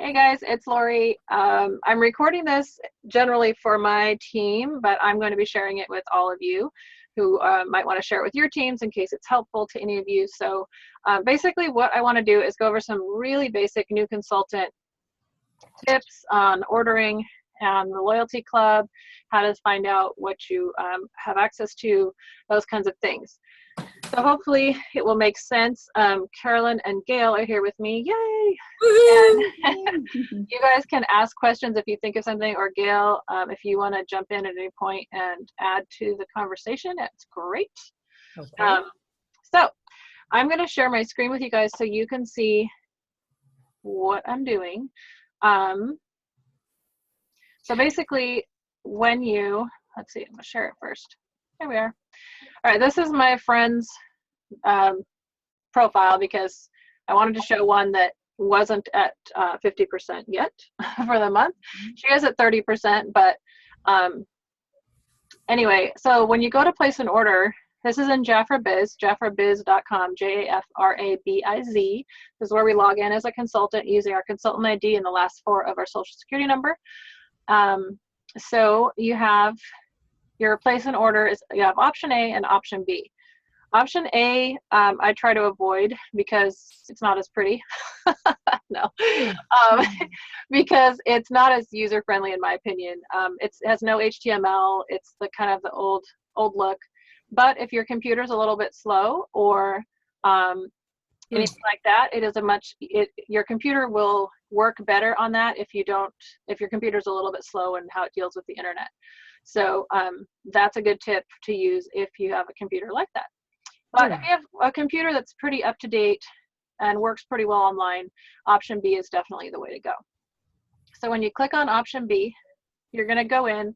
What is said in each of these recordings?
Hey guys, it's Lori. I'm recording this generally for my team, but I'm going to be sharing it with all of you who might want to share it with your teams in case it's helpful to any of you. So basically what I want to do is go over some really basic NewConsultant tips on ordering and the loyalty club, how to find out what you have access to, those kinds of things. So hopefully it will make sense. Carolyn and Gail are here with me. Yay! And you guys can ask questions if you think of something, or Gail, if you want to jump in at any point and add to the conversation, it's great. Okay. So I'm going to share my screen with you guys so you can see what I'm doing. So basically when you, let's see, I'm going to share it first. Here we are. All right, this is my friend's profile because I wanted to show one that wasn't at 50% yet for the month. She is at 30%, but anyway, so when you go to place an order, this is in Jafra Biz, jafrabiz.com, J-A-F-R-A-B-I-Z. This is where we log in as a consultant using our consultant ID and the last 4 of our social security number. So you have your place an order, is you have option A and option B. Option A, I try to avoid because it's not as pretty. No, because it's not as user-friendly in my opinion. It has no HTML. It's the kind of the old look. But if your computer's a little bit slow or anything like that, it is your computer will work better on that if your computer's a little bit slow and how it deals with the internet. So that's a good tip to use if you have a computer like that. But if you have a computer that's pretty up to date and works pretty well online, option B is definitely the way to go. So when you click on option B, you're going to go in,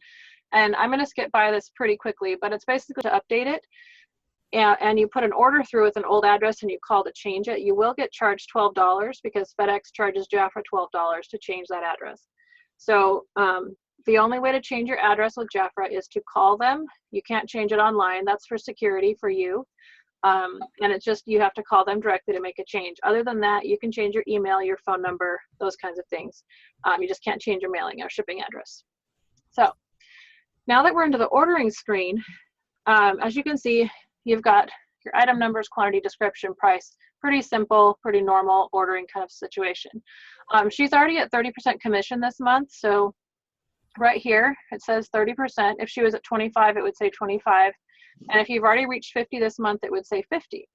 and I'm going to skip by this pretty quickly, but it's basically to update it. And you put an order through with an old address and you call to change it. You will get charged $12 because FedEx charges Jafra $12 to change that address. So the only way to change your address with Jafra is to call them. You can't change it online. That's for security for you. And it's just, you have to call them directly to make a change. Other than that, you can change your email, your phone number, those kinds of things. You just can't change your mailing or shipping address. So now that we're into the ordering screen, as you can see, you've got your item numbers, quantity, description, price. Pretty simple, pretty normal ordering kind of situation. She's already at 30% commission this month. So right here, it says 30%. If she was at 25, it would say 25. And if you've already reached 50 this month, it would say 50.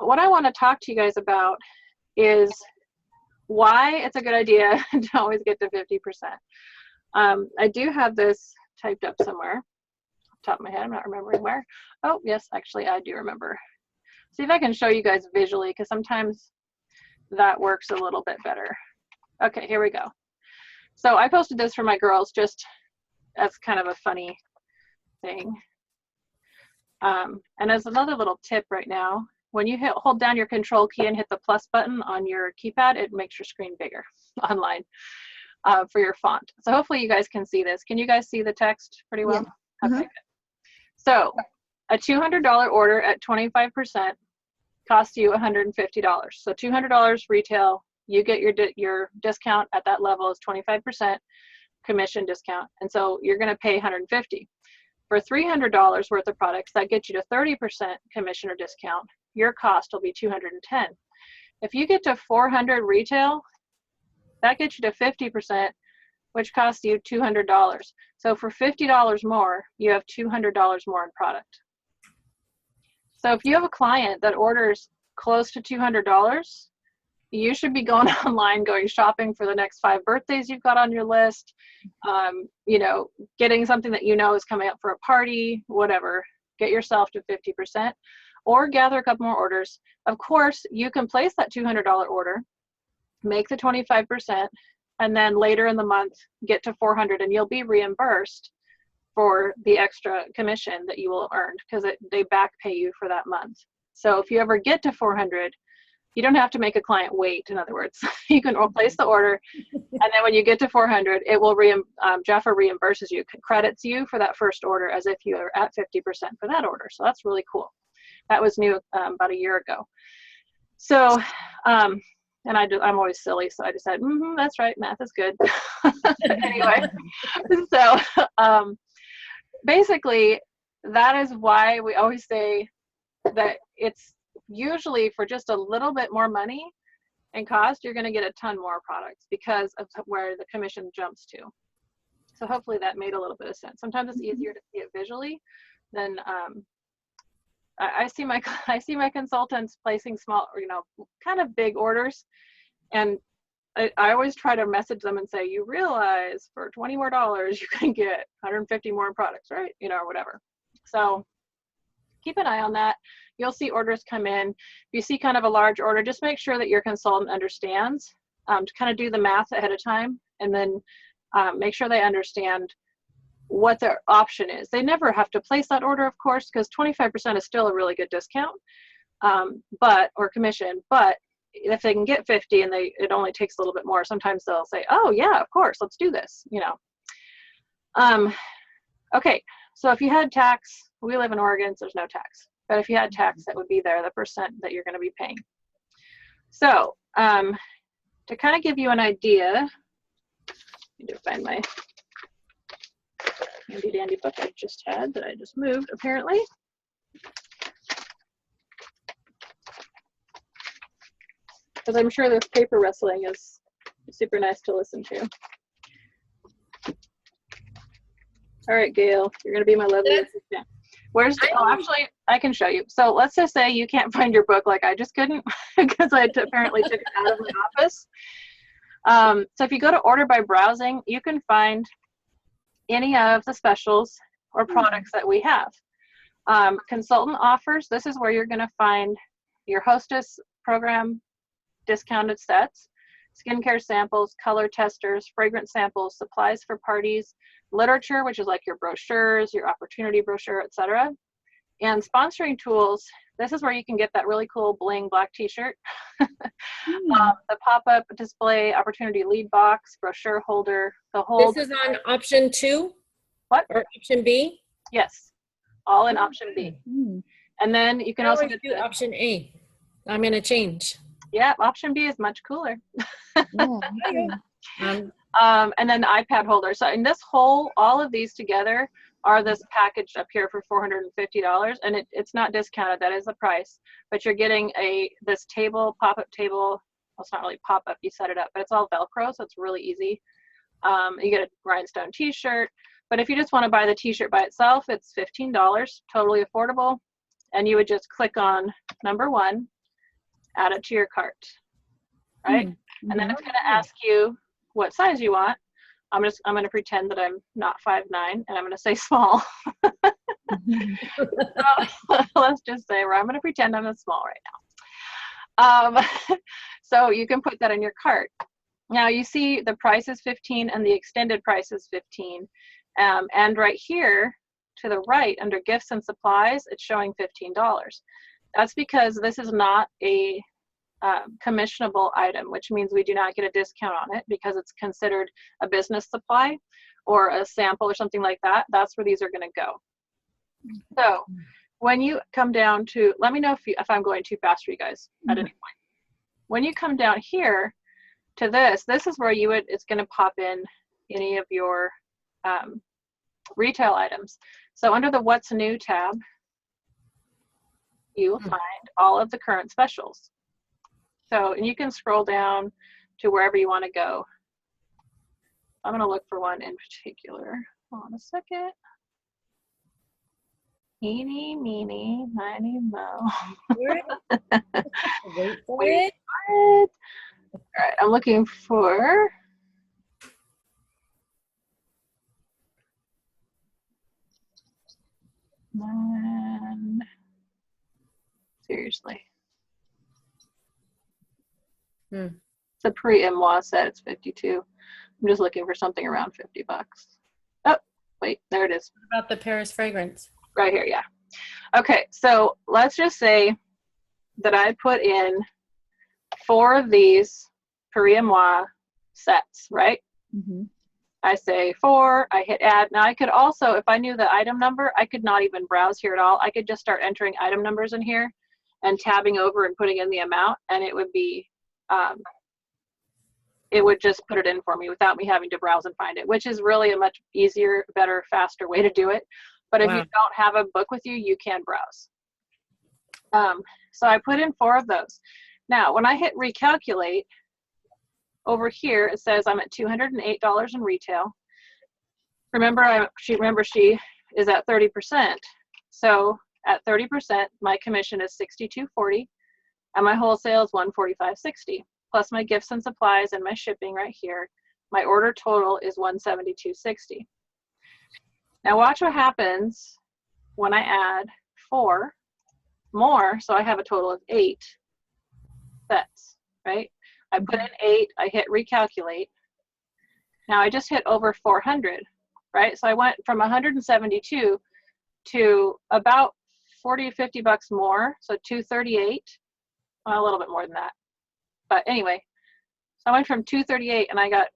But what I want to talk to you guys about is why it's a good idea to always get to 50%. I do have this typed up somewhere. Top of my head, I'm not remembering where. Oh, yes, actually, I do remember. See if I can show you guys visually, because sometimes that works a little bit better. Okay, here we go. So I posted this for my girls just as kind of a funny thing. And as another little tip right now, when you hold down your control key and hit the plus button on your keypad, it makes your screen bigger online for your font. So hopefully you guys can see this. Can you guys see the text pretty well? Yeah. Okay, good. So a $200 order at 25% costs you $150. So $200 retail, you get your discount at that level is 25% commission discount. And so you're going to pay $150. For $300 worth of products, that gets you to 30% commission or discount. Your cost will be $210. If you get to 400 retail, that gets you to 50%, which costs you $200. So for $50 more, you have $200 more in product. So if you have a client that orders close to $200, you should be going online, going shopping for the next 5 birthdays you've got on your list, you know, getting something that you know is coming up for a party, whatever. Get yourself to 50% or gather a couple more orders. Of course, you can place that $200 order, make the 25%, and then later in the month get to 400 and you'll be reimbursed for the extra commission that you will earn because they back pay you for that month. So if you ever get to 400, you don't have to make a client wait, in other words. You can place the order, and then when you get to 400, it will Jafra reimburses you, credits you for that first order as if you are at 50% for that order. So that's really cool. That was new about a year ago. So And I'm always silly, so I just said, that's right, math is good. Anyway, so basically, that is why we always say that it's usually for just a little bit more money and cost, you're going to get a ton more products because of where the commission jumps to. So hopefully that made a little bit of sense. Sometimes it's easier to see it visually than I see my consultants placing small, kind of big orders, and I always try to message them and say, you realize for $20 more you can get 150 more products, right? Or whatever. So keep an eye on that. You'll see orders come in. If you see kind of a large order, just make sure that your consultant understands to kind of do the math ahead of time, and then make sure they understand what their option is. They never have to place that order, of course, because 25% is still a really good discount, or commission. But if they can get 50 and it only takes a little bit more, sometimes they'll say, oh yeah, of course, let's do this. Okay, so if you had tax, we live in Oregon, so there's no tax. But if you had tax, that would be there, the percent that you're going to be paying. So to kind of give you an idea, I need to find my handy dandy book I just had that I just moved, apparently. Because I'm sure this paper wrestling is super nice to listen to. All right, Gail, you're going to be my lovely assistant. Actually, I can show you. So let's just say you can't find your book like I just couldn't because I apparently took it out of my office. So if you go to order by browsing, you can find any of the specials or products that we have. Consultant offers, this is where you're going to find your hostess program discounted sets, skincare samples, color testers, fragrance samples, supplies for parties, literature, which is like your brochures, your opportunity brochure, etc. And sponsoring tools, this is where you can get that really cool bling black t-shirt, the pop-up display, opportunity lead box, brochure holder, the whole. This is on option 2? What? Or option B? Yes, all in option B. And then you can also do option A. I'm going to change. Yeah, option B is much cooler. Yeah. And then the iPad holder. So in this whole, all of these together are this package up here for $450, and it's not discounted. That is the price. But you're getting this table, pop-up table. Well, it's not really pop-up. You set it up, but it's all Velcro, so it's really easy. You get a rhinestone T-shirt. But if you just want to buy the T-shirt by itself, it's $15, totally affordable. And you would just click on number 1, add it to your cart, right? And then it's going to ask you what size you want. I'm going to pretend that I'm not 5'9", and I'm going to say small. So, let's just say I'm going to pretend I'm a small right now. So you can put that in your cart. Now you see the price is $15 and the extended price is $15. And right here to the right under gifts and supplies, it's showing $15. That's because this is not a commissionable item, which means we do not get a discount on it because it's considered a business supply or a sample or something like that. That's where these are going to go. So when you come down to, let me know if I'm going too fast for you guys at any point. When you come down here to this is where it's going to pop in any of your retail items. So under the What's New tab, you will find all of the current specials. So, and you can scroll down to wherever you want to go. I'm going to look for one in particular. Hold on a second. Eeny, meeny, miny, mo. Wait for it. All right, I'm looking for. Seriously. It's a pre-moi set. It's 52. I'm just looking for something around $50. Oh, wait, there it is. What about the Paris fragrance? Right here, yeah. Okay, so let's just say that I put in 4 of these pre-moi sets, right? I say 4, I hit add. Now I could also, if I knew the item number, I could not even browse here at all. I could just start entering item numbers in here and tabbing over and putting in the amount, and it would be it would just put it in for me without me having to browse and find it, which is really a much easier, better, faster way to do it. But if you don't have a book with you, you can browse. So I put in 4 of those. Now, when I hit recalculate, over here, it says I'm at $208 in retail. Remember, she is at 30%. So at 30%, my commission is $62.40, and my wholesale is $145.60. Plus my gifts and supplies and my shipping right here. My order total is $172.60. Now watch what happens when I add 4 more, so I have a total of 8 sets, right? I put in 8, I hit recalculate. Now I just hit over 400, right? So I went from 172 to about 40, 50 bucks more, so 238, well, a little bit more than that. But anyway, so I went from 238 and I got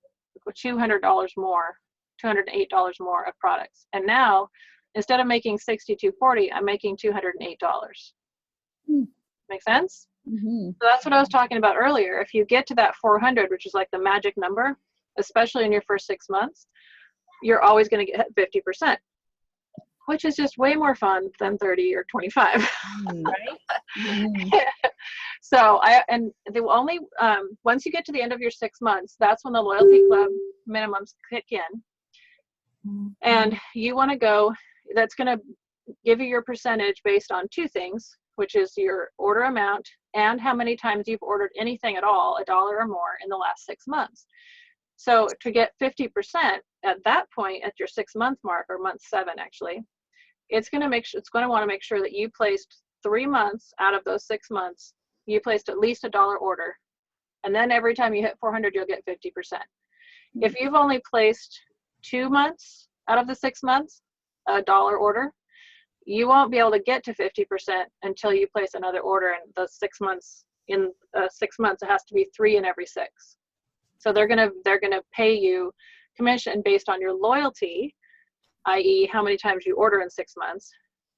$200 more, $208 more of products. And now, instead of making $62.40, I'm making $208. Make sense? So that's what I was talking about earlier. If you get to that 400, which is like the magic number, especially in your first 6 months, you're always going to get 50%, which is just way more fun than 30 or 25. Right? So the only, once you get to the end of your 6 months, that's when the loyalty club minimums kick in. And you want to go, that's going to give you your percentage based on 2 things, which is your order amount and how many times you've ordered anything at all, $1 or more, in the last 6 months. So to get 50% at that point, at your 6 month mark, or month 7 actually, it's going to want to make sure that you placed 3 months out of those 6 months, you placed at least $1 order. And then every time you hit 400, you'll get 50%. If you've only placed 2 months out of the 6 months, $1 order, you won't be able to get to 50% until you place another order in the 6 months. In 6 months, it has to be 3 in every 6. So they're gonna pay you commission based on your loyalty, i.e. how many times you order in 6 months,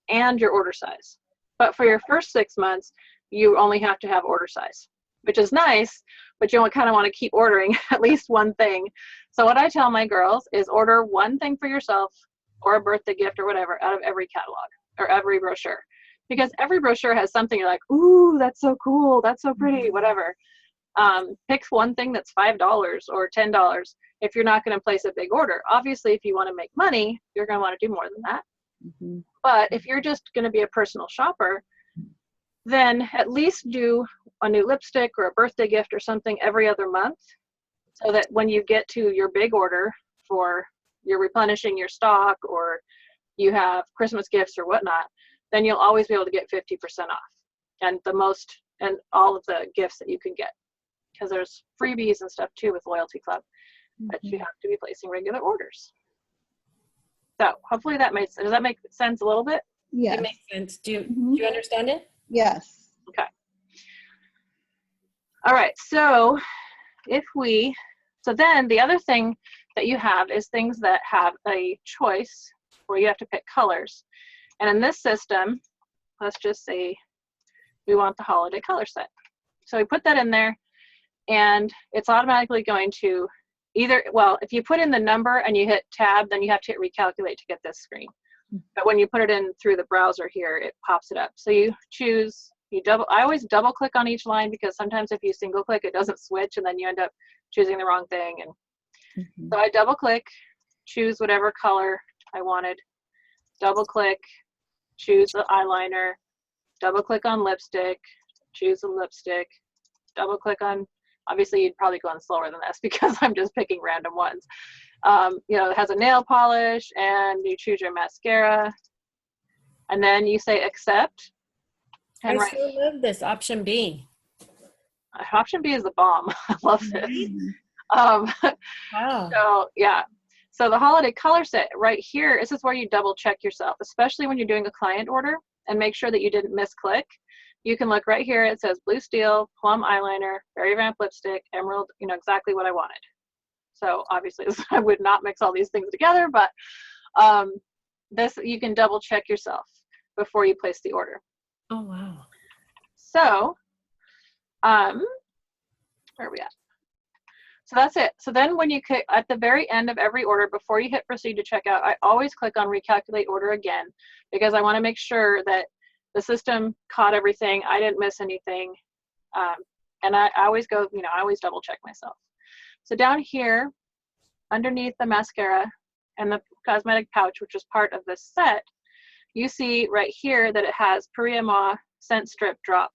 and your order size. But for your first 6 months, you only have to have order size, which is nice, but you kind of want to keep ordering at least one thing. So what I tell my girls is order one thing for yourself or a birthday gift or whatever out of every catalog or every brochure, because every brochure has something you're like, ooh, that's so cool, that's so pretty, whatever. Pick one thing that's $5 or $10 if you're not going to place a big order. Obviously, if you want to make money, you're going to want to do more than that. But if you're just going to be a personal shopper, then at least do a new lipstick or a birthday gift or something every other month, so that when you get to your big order for you're replenishing your stock or you have Christmas gifts or whatnot, then you'll always be able to get 50% off and all of the gifts that you can get, because there's freebies and stuff too with Loyalty Club, but you have to be placing regular orders. So hopefully does that make sense a little bit? Yes. It makes sense. Do you understand it? Yes. Okay. All right. So then the other thing that you have is things that have a choice where you have to pick colors. And in this system, let's just say we want the holiday color set. So we put that in there, and it's automatically going to if you put in the number and you hit tab, then you have to hit recalculate to get this screen. But when you put it in through the browser here, it pops it up. So you choose, I always double click on each line, because sometimes if you single click, it doesn't switch and then you end up choosing the wrong thing. And so I double click, choose whatever color I wanted, double click, choose the eyeliner, double click on lipstick, choose the lipstick, double click on, obviously you'd probably go on slower than this because I'm just picking random ones. It has a nail polish, and you choose your mascara, and then you say accept. And I still love this option B. Option B is the bomb. I love this. Wow. So yeah. So the holiday color set right here, this is where you double check yourself, especially when you're doing a client order, and make sure that you didn't misclick. You can look right here. It says blue steel, plum eyeliner, berry vamp lipstick, emerald, exactly what I wanted. So obviously I would not mix all these things together, but this, you can double check yourself before you place the order. Oh, wow. So Where are we at? So that's it. So then when you click at the very end of every order, before you hit proceed to checkout, I always click on recalculate order again, because I want to make sure that the system caught everything. I didn't miss anything. And I always go, you know, I always double check myself. So down here, underneath the mascara and the cosmetic pouch, which is part of this set, you see right here that it has Puriyama Scent Strip Drop.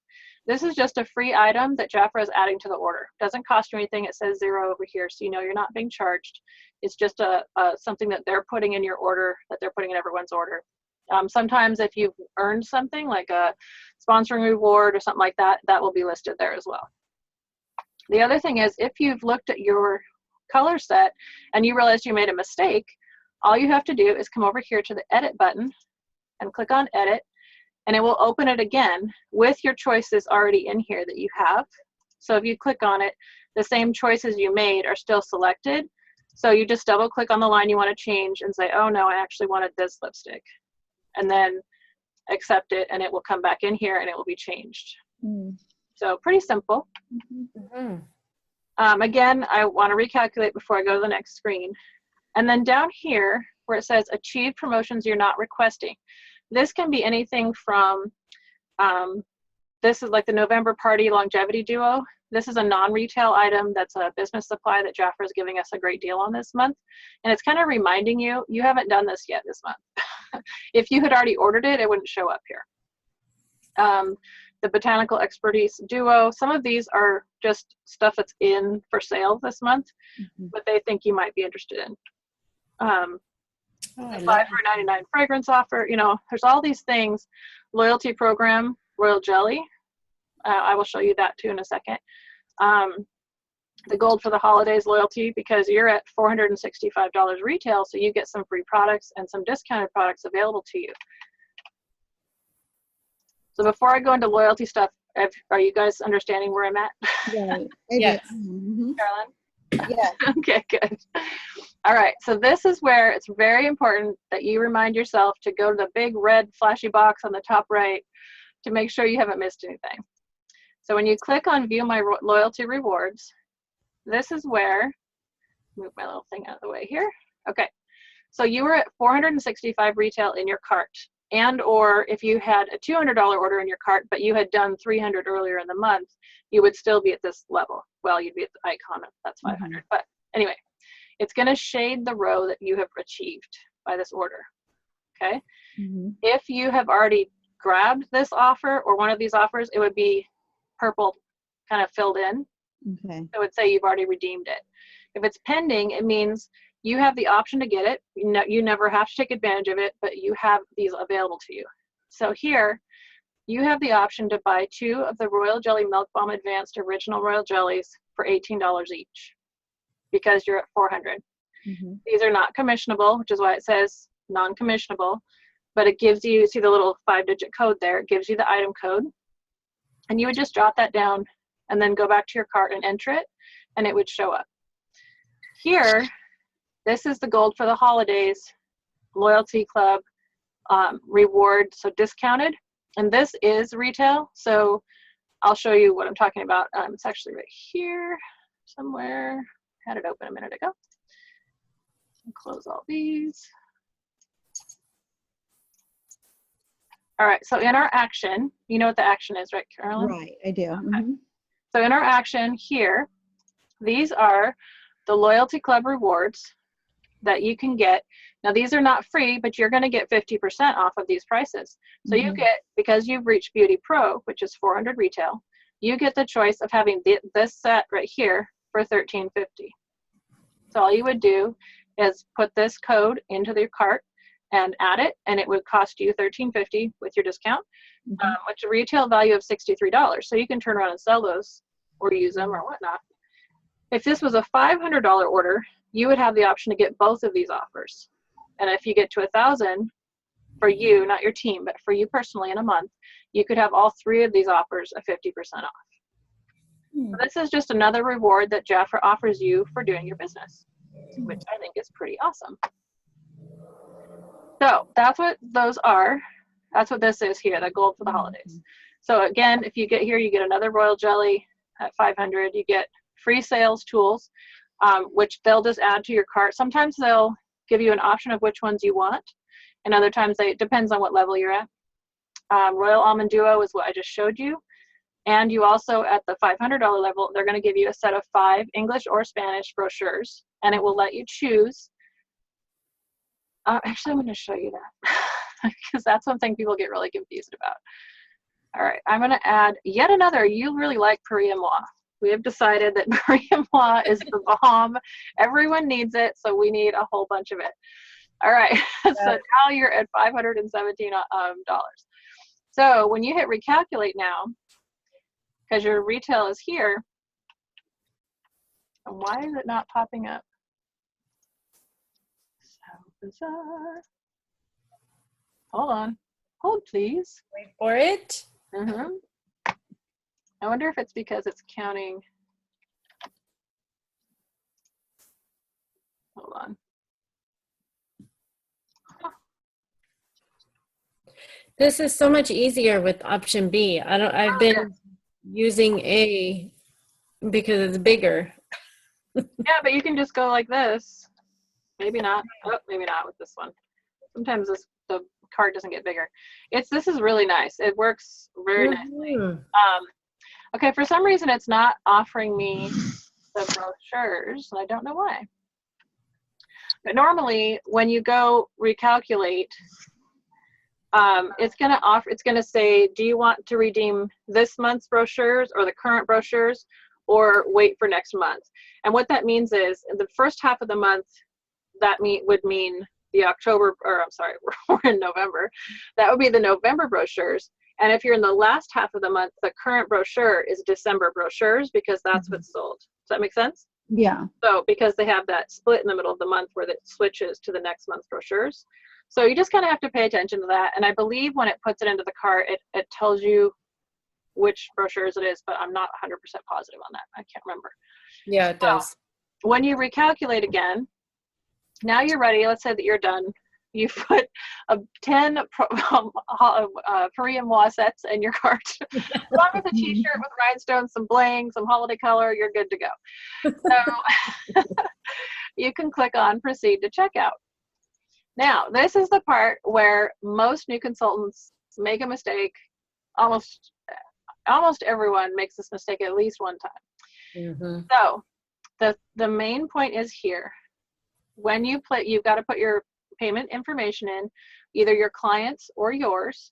This is just a free item that Jafra is adding to the order. Doesn't cost you anything. It says 0 over here, so you know you're not being charged. It's just something that they're putting in your order, that they're putting in everyone's order. Sometimes if you've earned something like a sponsoring reward or something like that, that will be listed there as well. The other thing is, if you've looked at your color set and you realized you made a mistake, all you have to do is come over here to the edit button and click on edit, and it will open it again with your choices already in here that you have. So if you click on it, the same choices you made are still selected. So you just double click on the line you want to change and say, oh no, I actually wanted this lipstick. And then accept it, and it will come back in here and it will be changed. So pretty simple. Again, I want to recalculate before I go to the next screen. And then down here where it says achieve promotions you're not requesting, this can be anything from, this is like the November Party Longevity Duo. This is a non-retail item that's a business supply that Jafra is giving us a great deal on this month. And it's kind of reminding you, you haven't done this yet this month. If you had already ordered it, it wouldn't show up here. The Botanical Expertise Duo, some of these are just stuff that's in for sale this month, but they think you might be interested in. The 5 for $99 fragrance offer, you know, there's all these things. Loyalty program, Royal Jelly. I will show you that too in a second. The gold for the holidays loyalty, because you're at $465 retail, so you get some free products and some discounted products available to you. So before I go into loyalty stuff, are you guys understanding where I'm at? Right. Yes. Carolyn? Yeah. Okay, good. All right, so this is where it's very important that you remind yourself to go to the big red flashy box on the top right to make sure you haven't missed anything. So when you click on view my loyalty rewards, this is where, move my little thing out of the way here. Okay, so you were at 465 retail in your cart, and or if you had a $200 order in your cart, but you had done 300 earlier in the month, you would still be at this level. Well, you'd be at the icon of that's 500, but anyway, it's gonna shade the row that you have achieved by this order, okay? If you have already grabbed this offer or one of these offers, it would be purple kind of filled in. Okay. So it would say you've already redeemed it. If it's pending, it means you have the option to get it. You never have to take advantage of it, but you have these available to you. So here, you have the option to buy 2 of the Royal Jelly Milk Balm Advanced Original Royal Jellies for $18 each because you're at 400. These are not commissionable, which is why it says non-commissionable, but it gives you, see the little 5-digit code there, it gives you the item code, and you would just jot that down and then go back to your cart and enter it, and it would show up. Here, this is the gold for the holidays, loyalty club reward, so discounted, and this is retail, so I'll show you what I'm talking about. It's actually right here somewhere. Had it open a minute ago. Close all these. All right, so in our action, you know what the action is, right, Carolyn? Right, I do. Okay. So in our action here, these are the loyalty club rewards that you can get. Now these are not free, but you're gonna get 50% off of these prices. So you get, because you've reached Beauty Pro, which is 400 retail, you get the choice of having this set right here for $13.50. So all you would do is put this code into your cart and add it, and it would cost you $13.50 with your discount, which a retail value of $63. So you can turn around and sell those or use them or whatnot. If this was a $500 order, you would have the option to get both of these offers. And if you get to 1,000, for you, not your team, but for you personally in a month, you could have all 3 of these offers at 50% off. So this is just another reward that Jafra offers you for doing your business, which I think is pretty awesome. So that's what those are. That's what this is here, the gold for the holidays. So again, if you get here, you get another Royal Jelly at 500. You get free sales tools, which they'll just add to your cart. Sometimes they'll give you an option of which ones you want, and other times it depends on what level you're at. Royal Almond Duo is what I just showed you. And you also, at the $500 level, they're going to give you a set of 5 English or Spanish brochures, and it will let you choose. Actually, I'm going to show you that because that's one thing people get really confused about. All right, I'm going to add yet another. You really like Paris-Moi. We have decided that Paris-Moi is the bomb. Everyone needs it, so we need a whole bunch of it. All right, so now you're at $517. So when you hit recalculate now, because your retail is here, and why is it not popping up? So bizarre. Hold on. Hold, please. Wait for it. I wonder if it's because it's counting. Hold on. This is so much easier with option B. I've been using A because it's bigger. Yeah, but you can just go like this. Maybe not. Oh, maybe not with this one. Sometimes the card doesn't get bigger. This is really nice. It works very nicely. Okay, for some reason it's not offering me the brochures, and I don't know why. But normally when you go recalculate, it's going to say, do you want to redeem this month's brochures or the current brochures, or wait for next month? And what that means is in the first half of the month, that would mean the October, or I'm sorry, we're in November. That would be the November brochures. And if you're in the last half of the month, the current brochure is December brochures, because that's what's sold. Does that make sense? Yeah. So because they have that split in the middle of the month where it switches to the next month's brochures. So you just kind of have to pay attention to that. And I believe when it puts it into the cart, it tells you which brochures it is, but I'm not 100% positive on that. I can't remember. Yeah, it does. When you recalculate again, now you're ready. Let's say that you're done. You put 10 Paris-Moi sets in your cart. Along with a t-shirt with rhinestones, some bling, some holiday color, you're good to go. So you can click on proceed to checkout. Now, this is the part where most new consultants make a mistake. Almost everyone makes this mistake at least one time. So the main point is here. When you you've got to put your payment information in, either your client's or yours.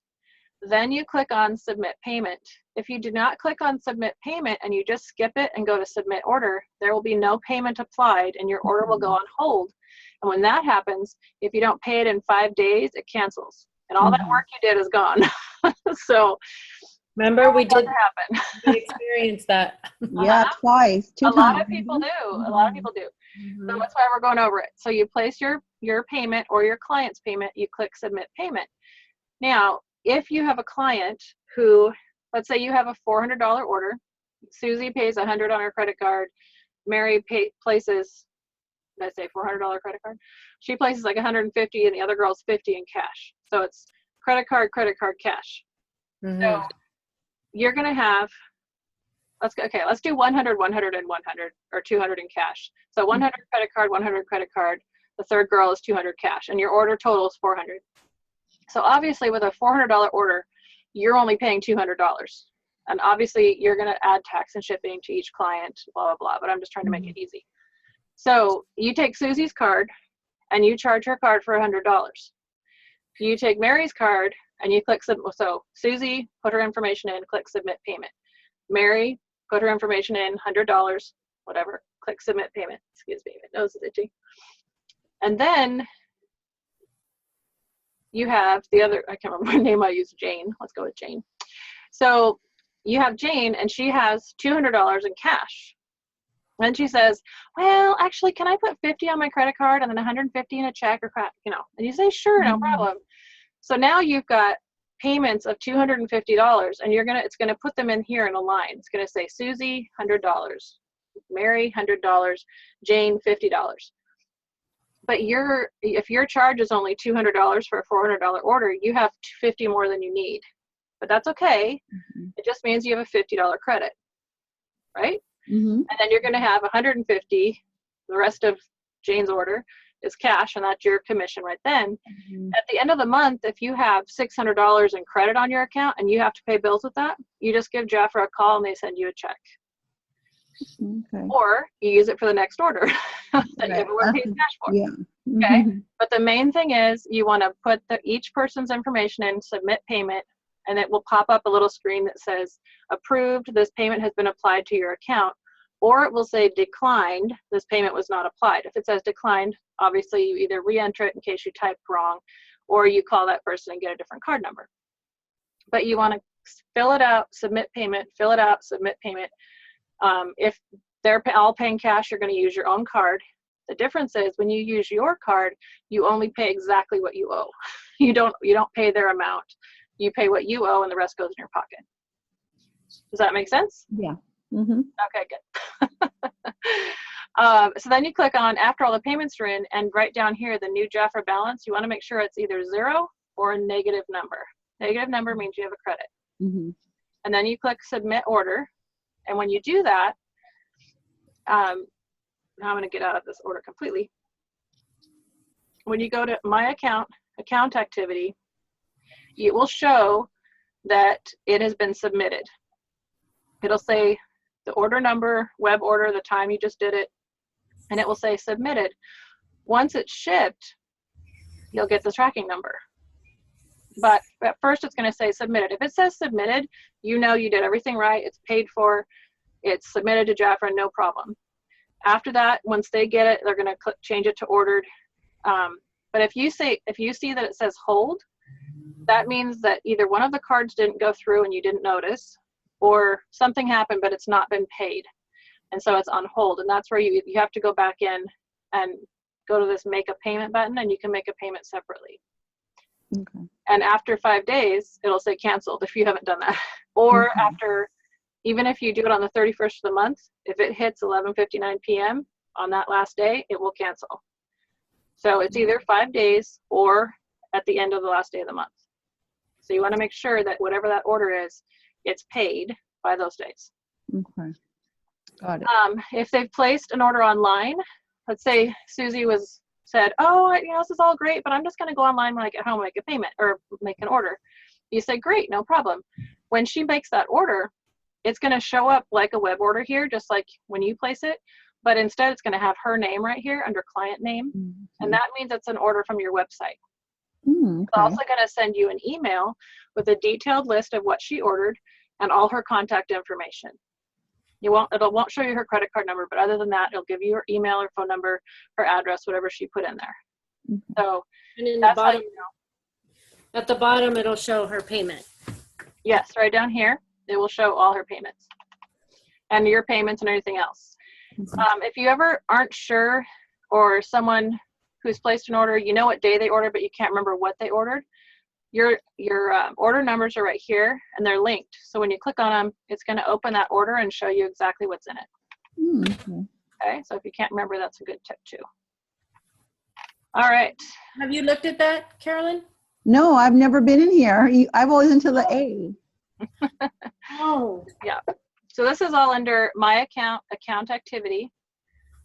Then you click on submit payment. If you do not click on submit payment and you just skip it and go to submit order, there will be no payment applied and your order will go on hold. And when that happens, if you don't pay it in 5 days, it cancels. And all that work you did is gone. So remember, we experienced that. Yeah, twice. Two times. A lot of people do. A lot of people do. So that's why we're going over it. So you place your payment or your client's payment, you click submit payment. Now, if you have a client who, let's say you have a $400 order, Susie pays $100 on her credit card, Mary places, did I say $400 credit card? She places like $150 and the other girl's $50 in cash. So it's credit card, cash. So you're going to have, let's do 100, 100, and 100, or 200 in cash. So 100 credit card, 100 credit card. The third girl is 200 cash, and your order total is 400. So obviously, with a $400 order, you're only paying $200, and obviously you're going to add tax and shipping to each client, blah blah blah. But I'm just trying to make it easy. So you take Susie's card, and you charge her card for $100. You take Mary's card, and you click submit. So Susie put her information in, click submit payment. Mary put her information in, $100, whatever, click submit payment. Excuse me, my nose is itchy. And then you have the other, I can't remember her name I used, Jane. Let's go with Jane. So you have Jane, and she has $200 in cash. And she says, well, actually, can I put 50 on my credit card and then 150 in a check, or, you know, and you say, sure, no problem. So now you've got payments of $250, and it's gonna put them in here in a line. It's gonna say Susie $100, Mary $100, Jane $50. But if your charge is only $200 for a $400 order, you have $50 more than you need. But that's okay. It just means you have a $50 credit, right? Mhm. And then you're going to have 150. The rest of Jane's order is cash, and that's your commission right then. Mhm. At the end of the month, if you have $600 in credit on your account and you have to pay bills with that, you just give Jafra a call and they send you a check. Okay. Or you use it for the next order that Right. everyone pays cash for. Yeah. Okay. Mhm. But the main thing is you want to put each person's information in, submit payment, and it will pop up a little screen that says approved, this payment has been applied to your account, or it will say declined, this payment was not applied. If it says declined, obviously you either re-enter it in case you typed wrong, or you call that person and get a different card number. But you want to fill it out, submit payment, fill it out, submit payment. If they're all paying cash, you're going to use your own card. The difference is when you use your card, you only pay exactly what you owe. You don't pay their amount. You pay what you owe and the rest goes in your pocket. Does that make sense? Yeah. Mhm. Okay, good. So then you click on after all the payments are in, and right down here, the new Jafra balance, you want to make sure it's either 0 or a negative number. Negative number means you have a credit. Mhm. And then you click submit order. And when you do that, now I'm going to get out of this order completely. When you go to my account activity, it will show that it has been submitted. It'll say the order number, web order, the time you just did it, and it will say submitted. Once it's shipped, you'll get the tracking number. But at first it's going to say submitted. If it says submitted, you know you did everything right, it's paid for, it's submitted to Jafra, no problem. After that, once they get it, they're going to change it to ordered. But if you see that it says hold, that means that either one of the cards didn't go through and you didn't notice, or something happened but it's not been paid, and so it's on hold. And that's where you have to go back in and go to this make a payment button, and you can make a payment separately. Okay. And after 5 days, it'll say canceled if you haven't done that. Or after, even if you do it on the 31st of the month, if it hits 11:59 p.m. on that last day, it will cancel. So it's either 5 days or at the end of the last day of the month. So you want to make sure that whatever that order is, it's paid by those days. Okay. Got it. If they've placed an order online, let's say Susie said, oh, this is all great, but I'm just going to go online when I get home and make a payment or make an order. You say, great, no problem. When she makes that order, it's going to show up like a web order here, just like when you place it, but instead it's going to have her name right here under client name, and that means it's an order from your website. Okay. It's also going to send you an email with a detailed list of what she ordered and all her contact information. It won't show you her credit card number, but other than that, it'll give you her email, her phone number, her address, whatever she put in there. Okay. So And in that's the how bottom, you know. at the bottom, it'll show her payment. Yes, right down here, it will show all her payments and your payments and everything else. If you ever aren't sure, or someone who's placed an order, you know what day they ordered, but you can't remember what they ordered, your order numbers are right here and they're linked. So when you click on them, it's going to open that order and show you exactly what's in it. Okay. Okay, so if you can't remember, that's a good tip too. All right. Have you looked at that, Carolyn? No, I've never been in here. I've always into the A. Oh. Yeah. So this is all under my account activity,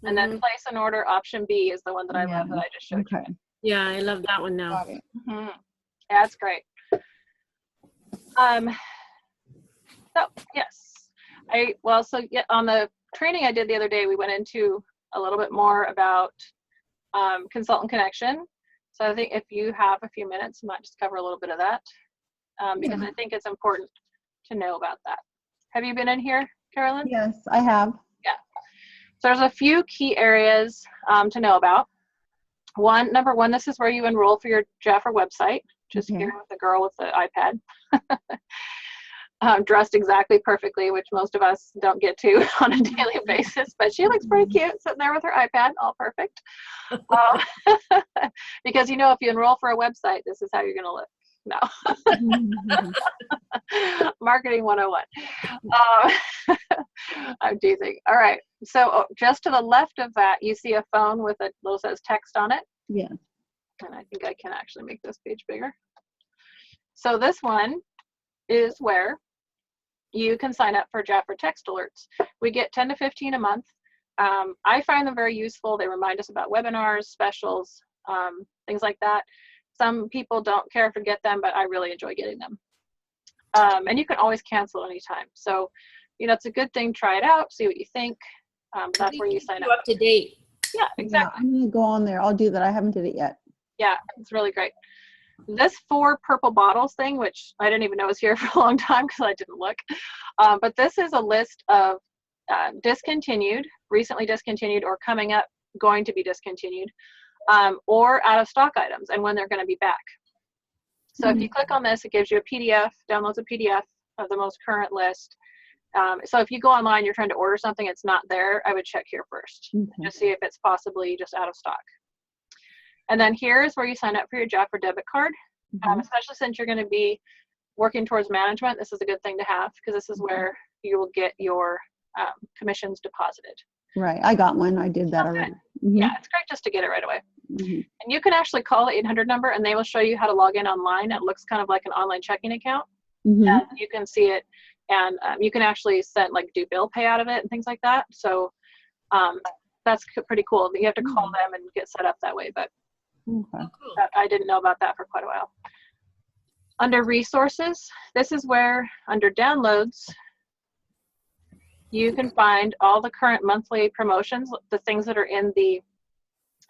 and then place an order option B is the one that I love that I just showed Okay. Yeah, I love that one now. Got it. you. Yeah, it's great. So yes, on the training I did the other day, we went into a little bit more about ConsConnection. So I think if you have a few minutes, I might just cover a little bit of that because I think it's important to know about that. Have you been in here, Carolyn? Yes, I have. Yeah. So there's a few key areas to know about. Number one, this is where you enroll for your Jafra website. Just here with the girl with the iPad. Dressed exactly perfectly, which most of us don't get to on a daily basis, but she looks pretty cute sitting there with her iPad, all perfect. Because if you enroll for a website, this is how you're going to look. No. Marketing 101. I'm teasing. All right. So just to the left of that, you see a phone with a little says text on it. Yeah. And I think I can actually make this page bigger. So this one is where you can sign up for Jafra text alerts. We get 10 to 15 a month. I find them very useful. They remind us about webinars, specials, things like that. Some people don't care to get them, but I really enjoy getting them. And you can always cancel anytime. So, you know, it's a good thing. Try it out, see what you think. That's where you sign up. Up to date. Yeah, exactly. Yeah, I'm gonna go on there. I'll do that. I haven't did it yet. Yeah, it's really great. This 4 purple bottles thing, which I didn't even know was here for a long time because I didn't look. But this is a list of discontinued, recently discontinued, or coming up, going to be discontinued, or out of stock items and when they're going to be back. So if you click on this, it gives you a PDF, downloads a PDF of the most current list. So if you go online, you're trying to order something, it's not there, I would check here first to see if it's possibly just out of stock. And then here's where you sign up for your Jafra debit card, especially since you're going to be working towards management. This is a good thing to have because this is where you will get your commissions deposited. Right. I got one. I did that already. Yeah, it's great just to get it right away. And you can actually call the 800 number and they will show you how to log in online. It looks kind of like an online checking account. And you can see it, and you can actually send, like, do bill pay out of it and things like that. So that's pretty cool. You have to call them and get set up that way, but I didn't know about that for quite a while. Under resources, this is where under downloads, you can find all the current monthly promotions, the things that are in the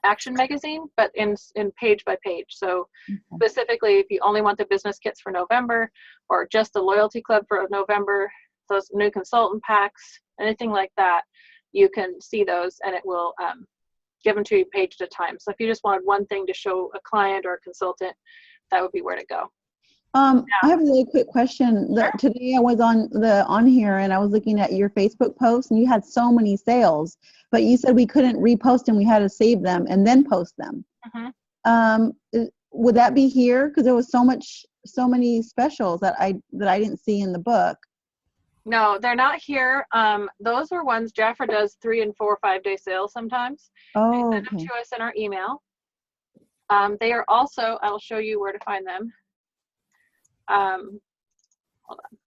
Action magazine, but in page by page. So specifically, if you only want the business kits for November, or just the loyalty club for November, those new consultant packs, anything like that, you can see those, and it will give them to you page at a time. So if you just wanted one thing to show a client or a consultant, that would be where to go. I have a really quick question. Today I was on here and I was looking at your Facebook post, and you had so many sales, but you said we couldn't repost them. We had to save them and then post them. Would that be here? Because there was so many specials that I didn't see in the book. No, they're not here. Those were ones Jafra does 3 and 4 or 5 day sales sometimes. They send them to us in our email. They are also, I'll show you where to find them. Hold on.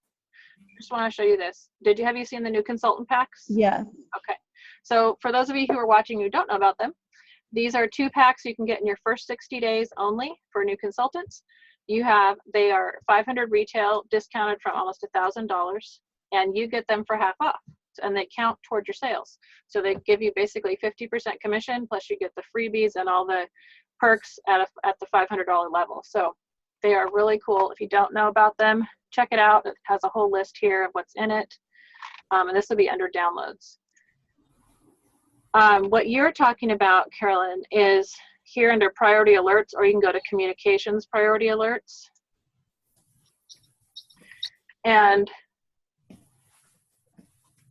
Just want to show you this. Have you seen the new consultant packs? Yes. Okay. So for those of you who are watching who don't know about them, these are 2 packs you can get in your first 60 days only for new consultants. They are 500 retail, discounted from almost $1,000, and you get them for half off, and they count toward your sales. So they give you basically 50% commission, plus you get the freebies and all the perks at the $500 level. So they are really cool. If you don't know about them, check it out. It has a whole list here of what's in it. And this will be under downloads. What you're talking about, Carolyn, is here under priority alerts, or you can go to communications priority alerts. And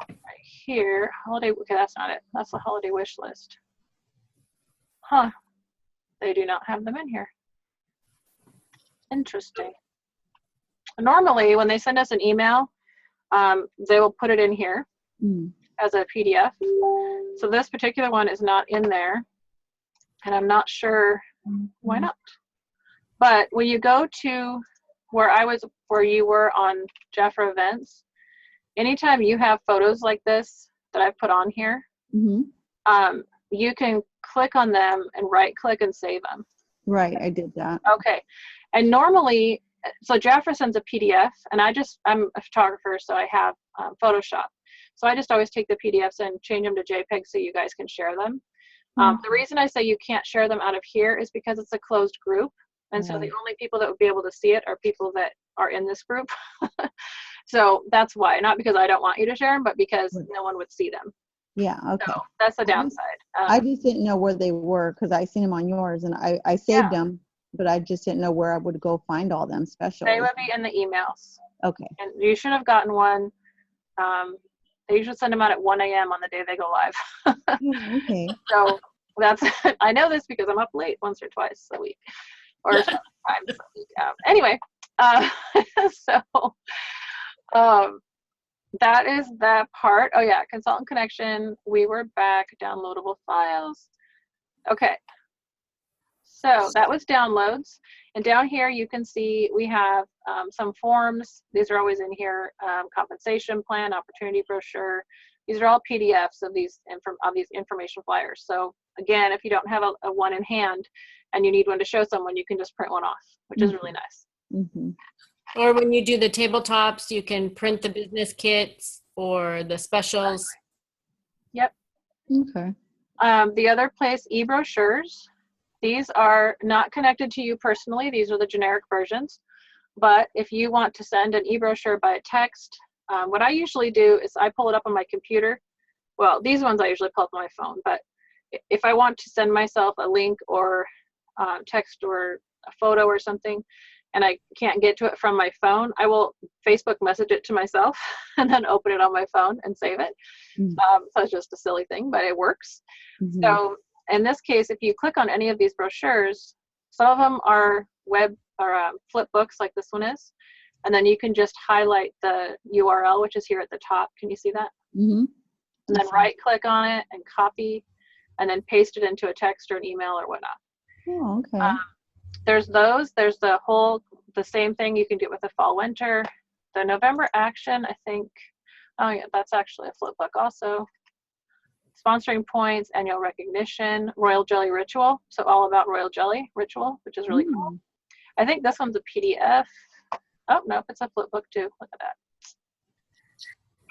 right here, holiday, okay, that's not it. That's the holiday wish list. Huh, they do not have them in here. Interesting. Normally, when they send us an email, they will put it in here as a PDF. So this particular one is not in there, and I'm not sure why not. But when you go to where you were on Jafra events, anytime you have photos like this that I've put on here, you can click on them and right-click and save them. Right, I did that. Okay. And normally, so Jafra sends a PDF, and I'm a photographer, so I have Photoshop. So I just always take the PDFs and change them to JPEG so you guys can share them. The reason I say you can't share them out of here is because it's a closed group. And so the only people that would be able to see it are people that are in this group. So that's why, not because I don't want you to share them, but because no one would see them. Yeah, okay. So that's the downside. I just didn't know where they were because I seen them on yours, and I saved them, but I just didn't know where I would go find all them specials. They would be in the emails. Okay. And you should have gotten one. They usually send them out at 1 a.m. on the day they go live. Okay. So that's, I know this because I'm up late once or twice a week, or sometimes a week. Anyway, so that is that part. Oh yeah, ConsConnection. We were back. Downloadable files. Okay. So that was downloads. And down here you can see we have some forms. These are always in here. Compensation plan, opportunity brochure. These are all PDFs of these information flyers. So again, if you don't have a one in hand and you need one to show someone, you can just print one off, which is really nice. Mm-hmm. Or when you do the tabletops, you can print the business kits or the specials. Yep. Okay. The other place, e-brochures. These are not connected to you personally. These are the generic versions. But if you want to send an e-brochure by text, what I usually do is I pull it up on my computer. Well, these ones I usually pull up on my phone. But if I want to send myself a link or text or a photo or something, and I can't get to it from my phone, I will Facebook message it to myself and then open it on my phone and save it. So it's just a silly thing, but it works. So in this case, if you click on any of these brochures, some of them are web or flip books like this one is, and then you can just highlight the URL, which is here at the top. Can you see that? And then right click on it and copy, and then paste it into a text or an email or whatnot. Oh, okay. There's those. There's the same thing you can do with the fall winter. The November action, I think, oh yeah, that's actually a flip book also. Sponsoring points, annual recognition, royal jelly ritual. So all about royal jelly ritual, which is really cool. I think this one's a PDF. Oh, no, it's a flip book too. Look at that.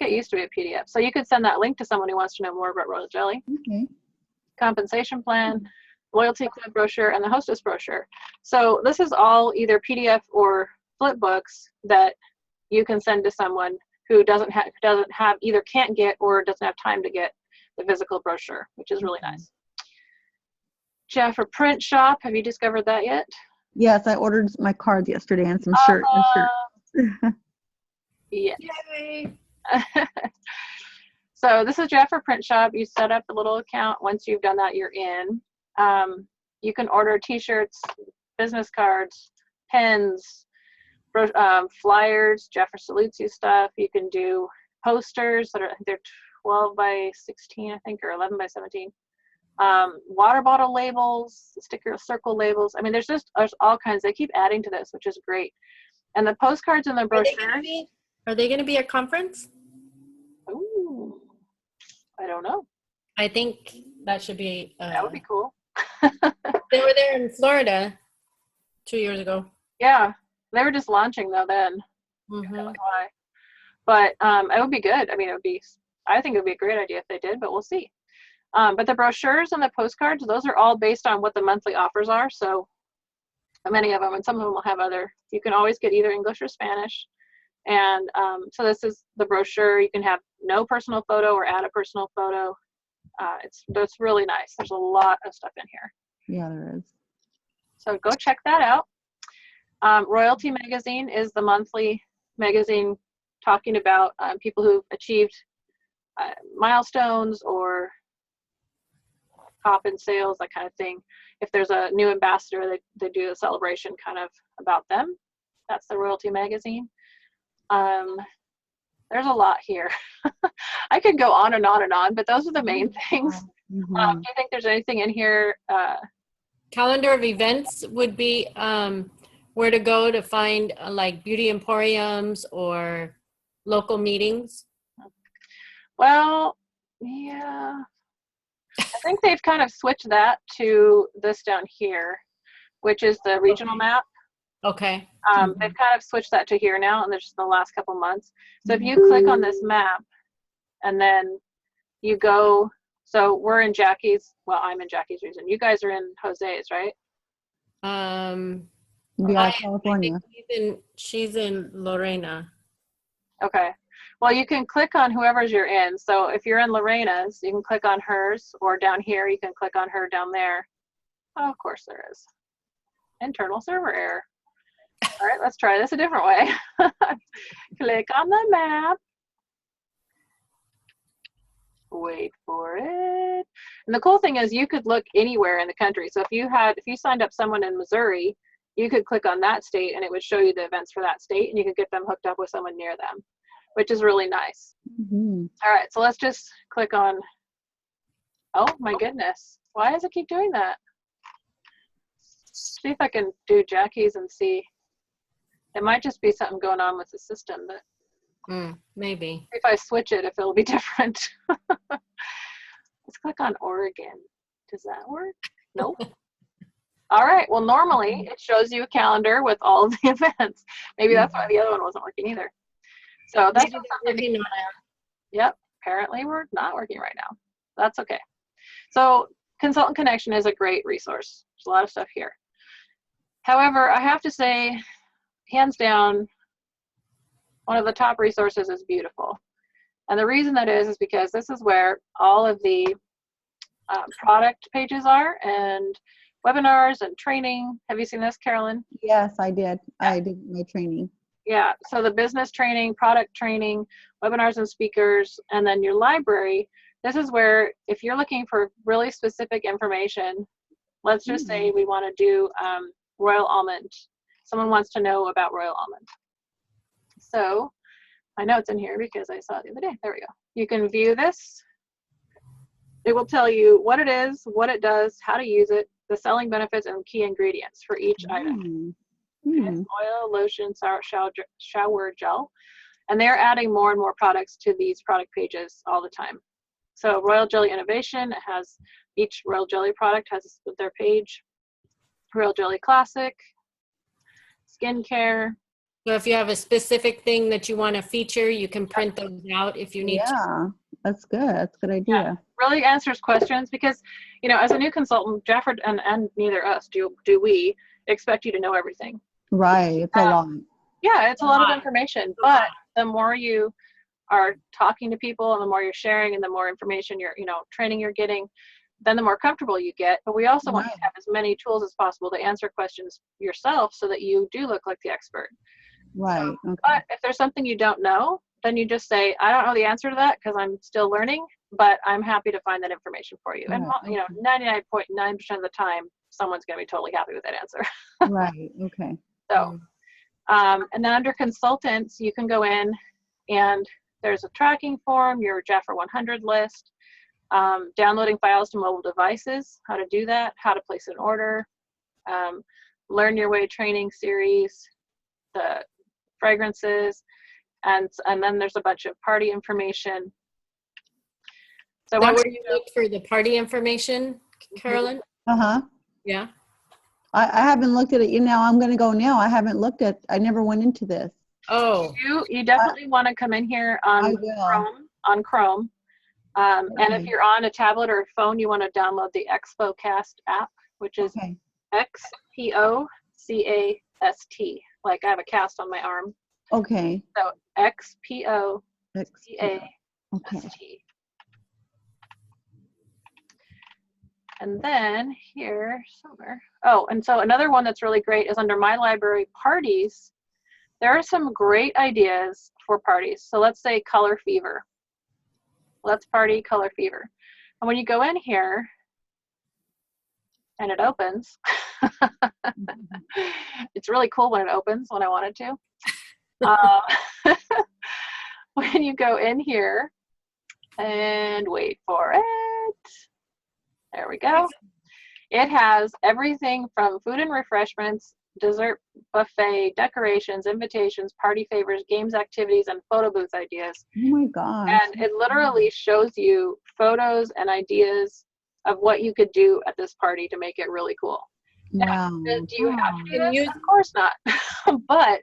It used to be a PDF. So you could send that link to someone who wants to know more about royal jelly. Okay. Compensation plan, loyalty club brochure, and the hostess brochure. So this is all either PDF or flip books that you can send to someone who doesn't have either can't get or doesn't have time to get the physical brochure, which is really nice. Jaffa Print Shop, have you discovered that yet? Yes, I ordered my cards yesterday and some shirts. Yes. Yay. So this is Jaffa Print Shop. You set up a little account. Once you've done that, you're in. You can order t-shirts, business cards, pens, flyers. Jaffa salutes you stuff. You can do posters that are, they're 12 by 16, I think, or 11 by 17. Water bottle labels, sticker circle labels. I mean, there's all kinds. They keep adding to this, which is great. And the postcards and the brochure. Are they going to be at conference? Ooh, I don't know. I think that should be. That would be cool. They were there in Florida 2 years ago. Yeah, they were just launching though then. I don't know why. But it would be good. I mean, I think it would be a great idea if they did, but we'll see. But the brochures and the postcards, those are all based on what the monthly offers are. So many of them, and some of them will have you can always get either English or Spanish. And so this is the brochure. You can have no personal photo or add a personal photo. It's really nice. There's a lot of stuff in here. Yeah, there is. So go check that out. Royalty Magazine is the monthly magazine talking about people who've achieved milestones or top in sales, that kind of thing. If there's a new ambassador, they do a celebration kind of about them. That's the Royalty Magazine. There's a lot here. I could go on and on and on, but those are the main things. Do you think there's anything in here? Calendar of events would be where to go to find like beauty emporiums or local meetings. Well, yeah. I think they've kind of switched that to this down here, which is the regional map. Okay. They've kind of switched that to here now, and there's just the last couple months. So if you click on this map, and then you go, so we're in Jackie's, well, I'm in Jackie's region. You guys are in Jose's, right? Yeah, California. She's in Lorena. Okay. Well, you can click on whoever's you're in. So if you're in Lorena's, you can click on hers, or down here, you can click on her down there. Oh, of course there is. Internal server error. All right, let's try this a different way. Click on the map. Wait for it. And the cool thing is you could look anywhere in the country. So if you signed up someone in Missouri, you could click on that state and it would show you the events for that state, and you could get them hooked up with someone near them, which is really nice. All right, so let's just click on, oh my goodness. Why does it keep doing that? See if I can do Jackie's and see. It might just be something going on with the system, but maybe. if I switch it, if it'll be different. Let's click on Oregon. Does that work? Nope. All right. Well, normally it shows you a calendar with all of the events. Maybe that's why the other one wasn't working either. So that's something. Yep. Apparently we're not working right now. That's okay. So Consultant Connection is a great resource. There's a lot of stuff here. However, I have to say, hands down, one of the top resources is BeYOUtiful. And the reason that is because this is where all of the product pages are, and webinars and training. Have you seen this, Carolyn? Yes, I did. I did my training. Yeah, so the business training, product training, webinars and speakers, and then your library. This is where, if you're looking for really specific information, let's just say we want to do Royal Almond. Someone wants to know about Royal Almond. So I know it's in here because I saw it the other day. There we go. You can view this. It will tell you what it is, what it does, how to use it, the selling benefits, and key ingredients for each item. It's oil, lotion, shower gel. And they're adding more and more products to these product pages all the time. So Royal Jelly Innovation has, each Royal Jelly product has their page. Royal Jelly Classic, skincare. So if you have a specific thing that you want to feature, you can print those out if you need to. Yeah, that's good. That's a good idea. Yeah, really answers questions because, you know, as a new consultant, Jafford and neither us do we expect you to know everything. Right, it's a lot. Yeah, it's a lot of information, but the more you are talking to people and the more you're sharing and the more information you're, you know, training you're getting, then the more comfortable you get. But we also want you to have as many tools as possible to answer questions yourself so that you do look like the expert. Right. So, Okay. but if there's something you don't know, then you just say, I don't know the answer to that because I'm still learning, but I'm happy to find that information for you. And, you know, 99.9% of the time, someone's going to be totally happy with that answer. Right. Okay. So, and then under consultants, you can go in and there's a tracking form, your Jaffer 100 list, downloading files to mobile devices, how to do that, how to place an order, learn your way training series, the fragrances, and then there's a bunch of party information. So where you look for the party information, Carolyn? Yeah. I haven't looked at it. You know, I'm going to go now. I haven't looked at, I never went into this. Oh. You definitely want to come in here on Chrome. And if you're on a tablet or a phone, you want to download the ExpoCast app, which is XPOCAST. Like I have a cast on my arm. Okay. So XPOCAST. Okay. And then here somewhere. Oh, and so another one that's really great is under My Library Parties. There are some great ideas for parties. So let's say Color Fever. Let's party Color Fever. And when you go in here and it opens, it's really cool when it opens when I want it to. When you go in here and wait for it, there we go. It has everything from food and refreshments, dessert buffet, decorations, invitations, party favors, games, activities, and photo booth ideas. Oh my gosh. And it literally shows you photos and ideas of what you could do at this party to make it really cool. Wow. Now, do you have to do this? Of course not. But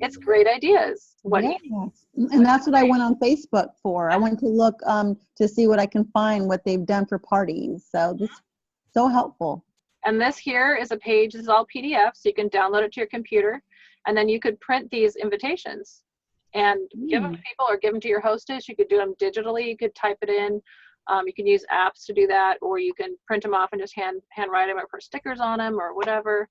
it's great ideas. And that's what I went on Facebook for. I went to look to see what I can find, what they've done for parties. So this is so helpful. And this here is a page, this is all PDF, so you can download it to your computer, and then you could print these invitations and give them to people or give them to your hostess. You could do them digitally, you could type it in, you can use apps to do that, or you can print them off and just hand write them or put stickers on them or whatever,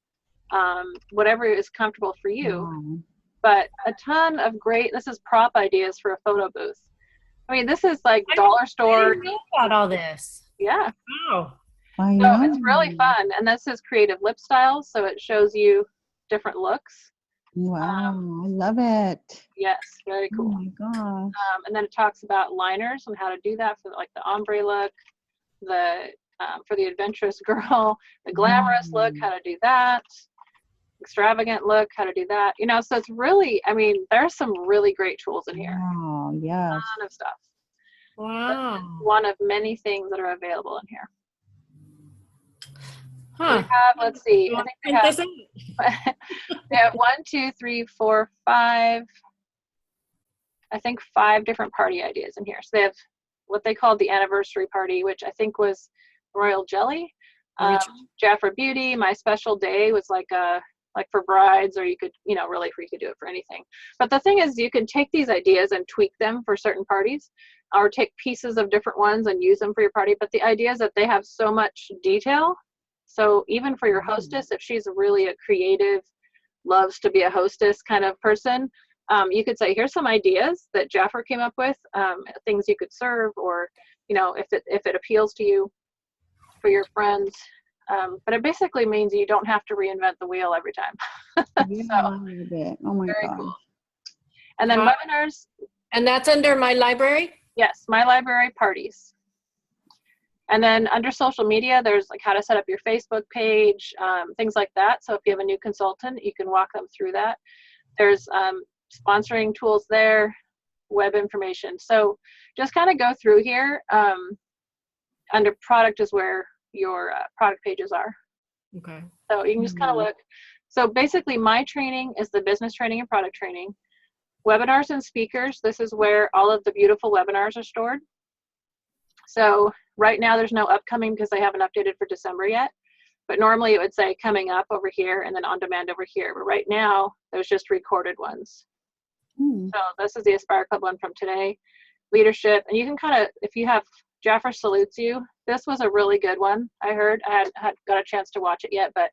whatever is comfortable for you. But a ton of great, this is prop ideas for a photo booth. I mean, this is like dollar store. I didn't know about all this. Yeah. Wow. So it's really fun. And this is creative lip styles. So it shows you different looks. Wow. I love it. Yes. Very cool. Oh my gosh. And then it talks about liners and how to do that for like the ombre look, the for the adventurous girl, the glamorous look, how to do that, extravagant look, how to do that. You know, so it's really, I mean, there's some really great tools in here. Wow, yes. A ton of stuff. Wow. One of many things that are available in here. Huh. We have, let's see, I think Print this out. we have 1, 2, 3, 4, 5, I think 5 different party ideas in here. So they have what they called the anniversary party, which I think was royal jelly. Jaffa Beauty, my special day was like for brides, or you could, you know, really you could do it for anything. But the thing is, you can take these ideas and tweak them for certain parties, or take pieces of different ones and use them for your party. But the idea is that they have so much detail. So even for your hostess, if she's really a creative, loves to be a hostess kind of person, you could say, here's some ideas that Jaffa came up with, things you could serve, or, you know, if it appeals to you for your friends. But it basically means you don't have to reinvent the wheel every time. Yeah, So, I love it. Oh my very God. cool. And then webinars. And that's under my library? Yes, my library parties. And then under social media, there's like how to set up your Facebook page, things like that. So if you have a new consultant, you can walk them through that. There's sponsoring tools there, web information. So just kind of go through here. Under product is where your product pages are. Okay. So you can just kind of look. So basically my training is the business training and product training. Webinars and speakers, this is where all of the beautiful webinars are stored. So right now there's no upcoming because they haven't updated for December yet. But normally it would say coming up over here and then on demand over here. But right now there's just recorded ones. So this is the Aspire Club one from today. Leadership, and you can kind of, if you have Jaffa Salutes You, this was a really good one. I heard, I had got a chance to watch it yet, but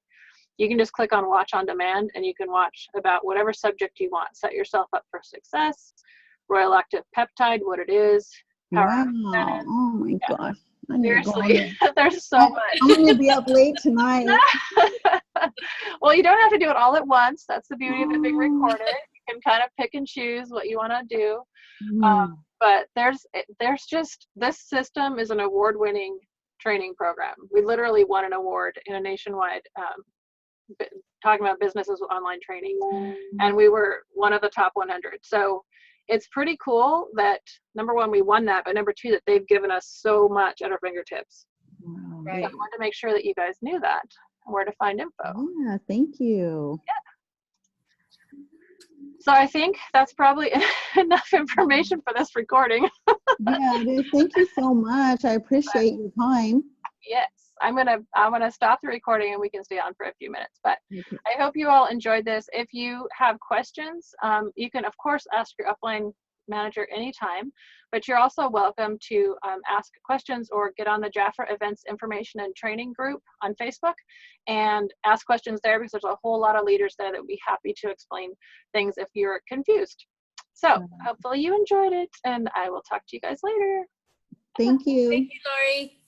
you can just click on watch on demand and you can watch about whatever subject you want. Set yourself up for success, Royal Active Peptide, what it is. Wow. Oh my gosh. I need to go on Seriously, there. there's so much. I'm going to be up late tonight. Well, you don't have to do it all at once. That's the beauty of it being recorded. You can kind of pick and choose what you want to do. But there's just, this system is an award-winning training program. We literally won an award in a nationwide, talking about businesses with online training, and we were one of the top 100. So it's pretty cool that, number one, we won that, but number two, that they've given us so much at our fingertips. Right. So I wanted to make sure that you guys knew that, and where to find info. Yeah, thank you. Yeah. So I think that's probably enough information for this recording. Yeah, it is. Thank you so much. I appreciate your time. Yes, I'm gonna stop the recording and we can stay on for a few minutes. But I hope you all enjoyed this. If you have questions, you can of course ask your upline manager anytime, but you're also welcome to ask questions or get on the Jaffa Events Information and Training group on Facebook and ask questions there, because there's a whole lot of leaders there that would be happy to explain things if you're confused. So hopefully you enjoyed it, and I will talk to you guys later. Thank you. Thank you, Lori.